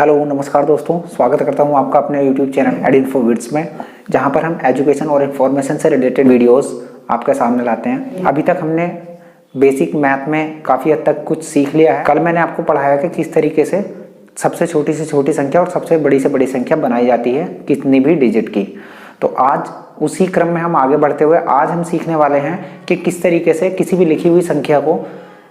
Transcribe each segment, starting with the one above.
Hello नमस्कार दोस्तों, स्वागत करता हूं आपका अपने YouTube चैनल एडइन्फोविड्स में, जहां पर हम एजुकेशन और इन्फॉर्मेशन से रिलेटेड वीडियोस आपके सामने लाते हैं। अभी तक हमने बेसिक मैथ में काफ़ी हद तक कुछ सीख लिया है। कल मैंने आपको पढ़ाया कि किस तरीके से सबसे छोटी से छोटी संख्या और सबसे बड़ी संख्या बनाई जाती है कितनी भी डिजिट की। तो आज उसी क्रम में हम आगे बढ़ते हुए आज हम सीखने वाले हैं कि किस तरीके से किसी भी लिखी हुई संख्या को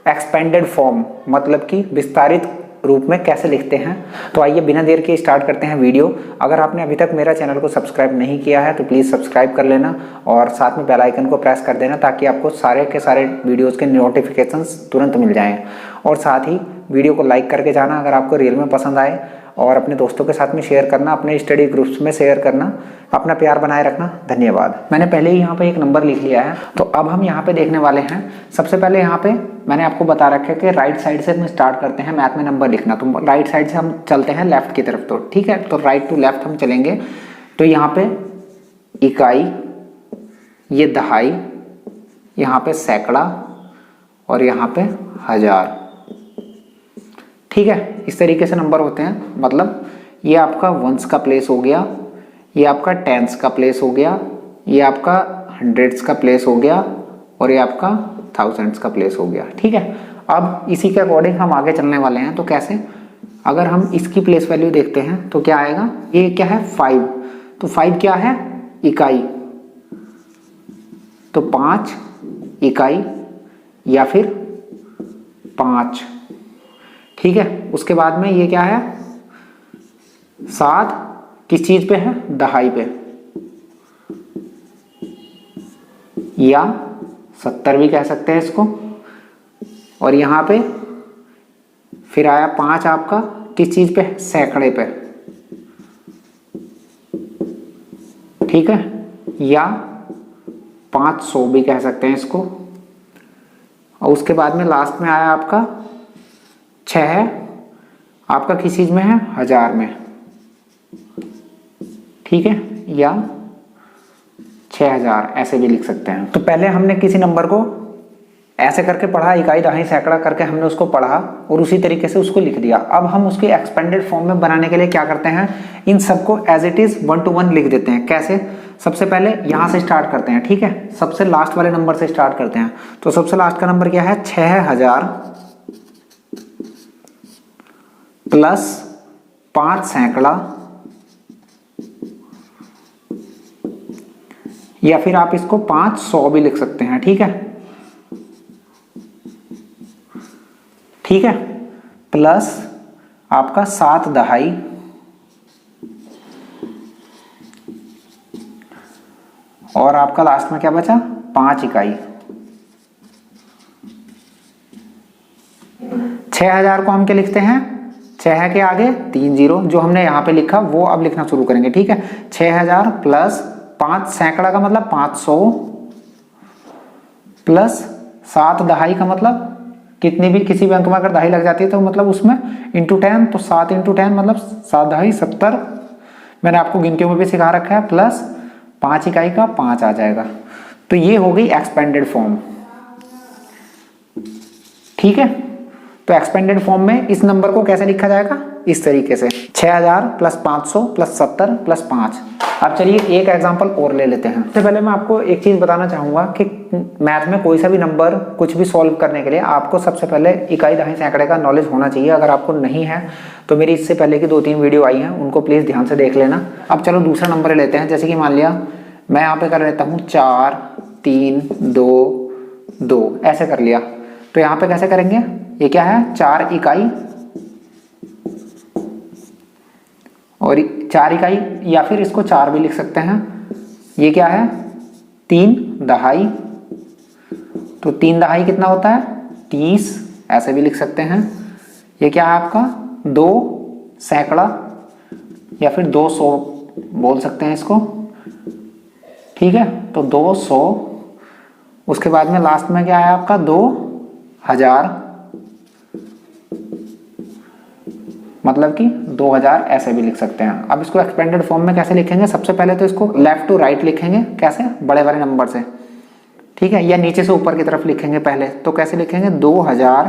एक्सपेंडेड फॉर्म मतलब कि विस्तारित रूप में कैसे लिखते हैं। तो आइए बिना देर के स्टार्ट करते हैं वीडियो। अगर आपने अभी तक मेरा चैनल को सब्सक्राइब नहीं किया है तो प्लीज़ सब्सक्राइब कर लेना और साथ में बेल आइकन को प्रेस कर देना ताकि आपको सारे के सारे वीडियोस के नोटिफिकेशंस तुरंत मिल जाएं। और साथ ही वीडियो को लाइक करके जाना अगर आपको रियल में पसंद आए, और अपने दोस्तों के साथ में शेयर करना, अपने स्टडी ग्रुप्स में शेयर करना। अपना प्यार बनाए रखना। धन्यवाद। मैंने पहले ही यहाँ पे एक नंबर लिख लिया है, तो अब हम यहाँ पे देखने वाले हैं। सबसे पहले यहाँ पे मैंने आपको बता रखा है कि राइट साइड से हम स्टार्ट करते हैं मैथ में नंबर लिखना। तो राइट साइड से हम चलते हैं लेफ्ट की तरफ। तो ठीक है, तो राइट टू लेफ्ट हम चलेंगे। तो यहाँ पे इकाई, ये दहाई, यहाँ पे सैकड़ा और यहाँ पे हजार। ठीक है, इस तरीके से नंबर होते हैं। मतलब ये आपका वंस का प्लेस हो गया, ये आपका टेंस का प्लेस हो गया, ये आपका हंड्रेड्स का प्लेस हो गया और ये आपका थाउजेंड्स का प्लेस हो गया। ठीक है, अब इसी के अकॉर्डिंग हम आगे चलने वाले हैं। तो कैसे, अगर हम इसकी प्लेस वैल्यू देखते हैं तो क्या आएगा, ये क्या है 5। तो 5 क्या है, इकाई। तो 5 इकाई या फिर 5। ठीक है, उसके बाद में ये क्या है 7, किस चीज पे है, दहाई पे, या 70 भी कह सकते हैं इसको। और यहां पे फिर आया 5 आपका किस चीज पे, सैकड़े पे। ठीक है, या 500 भी कह सकते हैं इसको। और उसके बाद में लास्ट में आया आपका 6, आपका किस चीज में है, हजार में। ठीक है, या 6000 ऐसे भी लिख सकते हैं। तो पहले हमने किसी नंबर को ऐसे करके पढ़ा, इकाई दहाई सैकड़ा करके हमने उसको पढ़ा और उसी तरीके से उसको लिख दिया। अब हम उसके एक्सपेंडेड फॉर्म में बनाने के लिए क्या करते हैं, इन सबको एज इट इज 1 to 1 लिख देते हैं। कैसे, सबसे पहले यहां से स्टार्ट करते हैं। ठीक है, सबसे लास्ट वाले नंबर से स्टार्ट करते हैं। तो सबसे लास्ट का नंबर क्या है, 6000 प्लस 5 सैकड़ा, या फिर आप इसको 500 भी लिख सकते हैं। ठीक है, ठीक है, प्लस आपका 7 दहाई और आपका लास्ट में क्या बचा, 5 इकाई। 6000 को हम क्या लिखते हैं, 6 के आगे 3 0 जो हमने यहां पे लिखा वो अब लिखना शुरू करेंगे। ठीक है, 6000 प्लस 5 सैकड़ा का मतलब 500 प्लस 7 दहाई का मतलब कितनी भी किसी भी अंक में अगर दहाई लग जाती है तो मतलब उसमें इंटू 10, तो 7 इंटू 10 मतलब 7 दहाई 70। मैंने आपको गिनतियों में भी सिखा रखा है। प्लस 5 इकाई का 5 आ जाएगा। तो ये हो गई एक्सपेंडेड फॉर्म। ठीक है, तो एक्सपेंडेड फॉर्म में इस नंबर को कैसे लिखा जाएगा, इस तरीके से 6000 प्लस 500 प्लस 70 प्लस 5। अब चलिए एक एग्जांपल और ले लेते हैं। सबसे पहले मैं आपको एक चीज बताना चाहूंगा कि मैथ में कोई सा भी नंबर कुछ भी सॉल्व करने के लिए आपको सबसे पहले इकाई दहाई सैकड़े का नॉलेज होना चाहिए। अगर आपको नहीं है तो मेरी इससे पहले की 2-3 वीडियो आई हैं, उनको प्लीज ध्यान से देख लेना। अब चलो दूसरा नंबर लेते हैं। जैसे कि मान लिया मैं यहाँ पे कर लेता हूँ 4 3 2 2 ऐसे कर लिया। तो यहाँ पे कैसे करेंगे, ये क्या है 4 इकाई और 4 इकाई, या फिर इसको 4 भी लिख सकते हैं। ये क्या है 3 दहाई, तो 3 दहाई कितना होता है 30, ऐसे भी लिख सकते हैं। ये क्या है आपका 2 सैकड़ा या फिर 200 बोल सकते हैं इसको। ठीक है, तो 200। उसके बाद में लास्ट में क्या है आपका 2000, मतलब कि 2000 ऐसे भी लिख सकते हैं। अब इसको एक्सपेंडेड फॉर्म में कैसे लिखेंगे, सबसे पहले तो इसको लेफ्ट टू राइट लिखेंगे। कैसे, बड़े वाले नंबर से। ठीक है, या नीचे से ऊपर की तरफ लिखेंगे पहले। तो कैसे लिखेंगे, 2000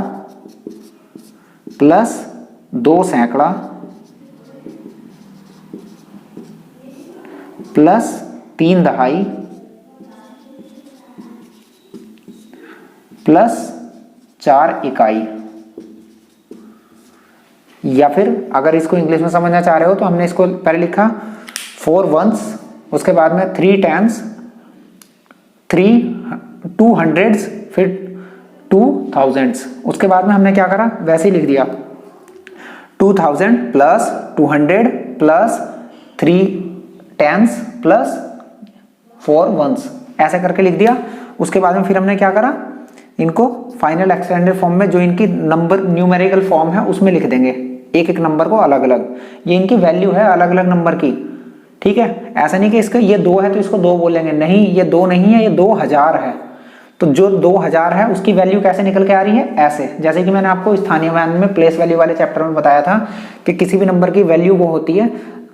प्लस 2 सैकड़ा प्लस 3/2 प्लस 4 या फिर अगर इसको इंग्लिश में समझना चाह रहे हो तो हमने इसको पहले लिखा 4 ones, उसके बाद में 3 tens, 2 hundreds, फिर 2 thousands, उसके बाद में हमने क्या करा वैसे ही लिख दिया 2000 plus 200 plus 3 tens plus 4 ones, ऐसे करके लिख दिया। उसके बाद में फिर हमने क्या करा, इनको फाइनल एक्सटेंडेड फॉर्म में जो इनकी नंबर न्यूमेरिकल फॉर्म है उसमें लिख देंगे, एक एक नंबर को अलग अलग। ये इनकी वैल्यू है अलग अलग नंबर की, ठीक है। ऐसा नहीं कि इसका ये 2 है तो इसको 2 बोलेंगे, नहीं ये 2 नहीं है, ये 2000 है। तो जो 2000 है उसकी वैल्यू कैसे निकल के आ रही है, ऐसे। जैसे कि मैंने आपको स्थानीय मान में प्लेस वैल्यू वाले चैप्टर में बताया था कि किसी भी नंबर की वैल्यू वो होती है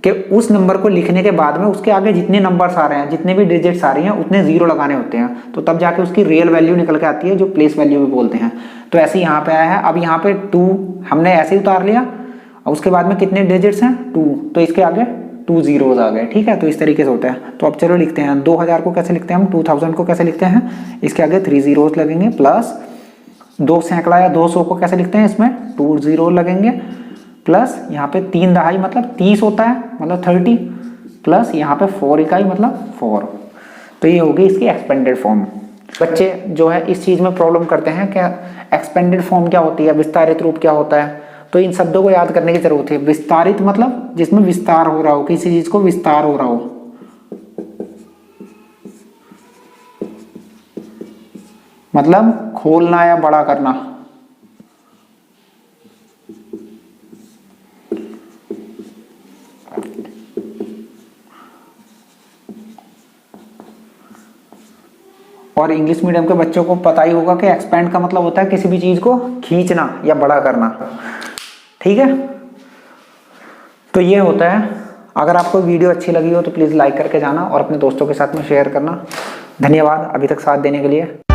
कि उस नंबर को लिखने के बाद में उसके आगे जितने नंबर्स आ रहे हैं, जितने भी डिजिट्स आ रही हैं, उतने 0 लगाने होते हैं, तो तब जाके उसकी रियल वैल्यू निकल के आती है, जो प्लेस वैल्यू भी बोलते हैं। तो ऐसे यहाँ पे आया है। अब यहाँ पे 2 हमने ऐसे ही उतार लिया, और उसके बाद में कितने डिजिट्स हैं 2, तो इसके आगे 2 zeros आ गए, ठीक है। तो इस तरीके से होता है। तो अब चलो लिखते हैं 2000 को कैसे लिखते हैं हम, 2000 को कैसे लिखते हैं, इसके आगे 3 zeros लगेंगे, प्लस 2 सैकड़ा या 200 को कैसे लिखते हैं, इसमें 2 zero लगेंगे, प्लस यहाँ पे 3/2 मतलब 30 होता है, मतलब 30, प्लस यहाँ पे 4 इकाई मतलब 4। तो ये होगी इसकी एक्सपेंडेड फॉर्म। बच्चे जो है इस चीज में प्रॉब्लम करते हैं कि एक्सपेंडेड फॉर्म क्या होती है, विस्तारित रूप क्या होता है। तो इन शब्दों को याद करने की जरूरत है। विस्तारित मतलब जिसमें विस्तार हो रहा हो, किसी चीज को विस्तार हो रहा हो, मतलब खोलना या बड़ा करना। और इंग्लिश मीडियम के बच्चों को पता ही होगा कि एक्सपैंड का मतलब होता है किसी भी चीज को खींचना या बड़ा करना, ठीक है। तो ये होता है। अगर आपको वीडियो अच्छी लगी हो तो प्लीज लाइक करके जाना और अपने दोस्तों के साथ में शेयर करना। धन्यवाद अभी तक साथ देने के लिए।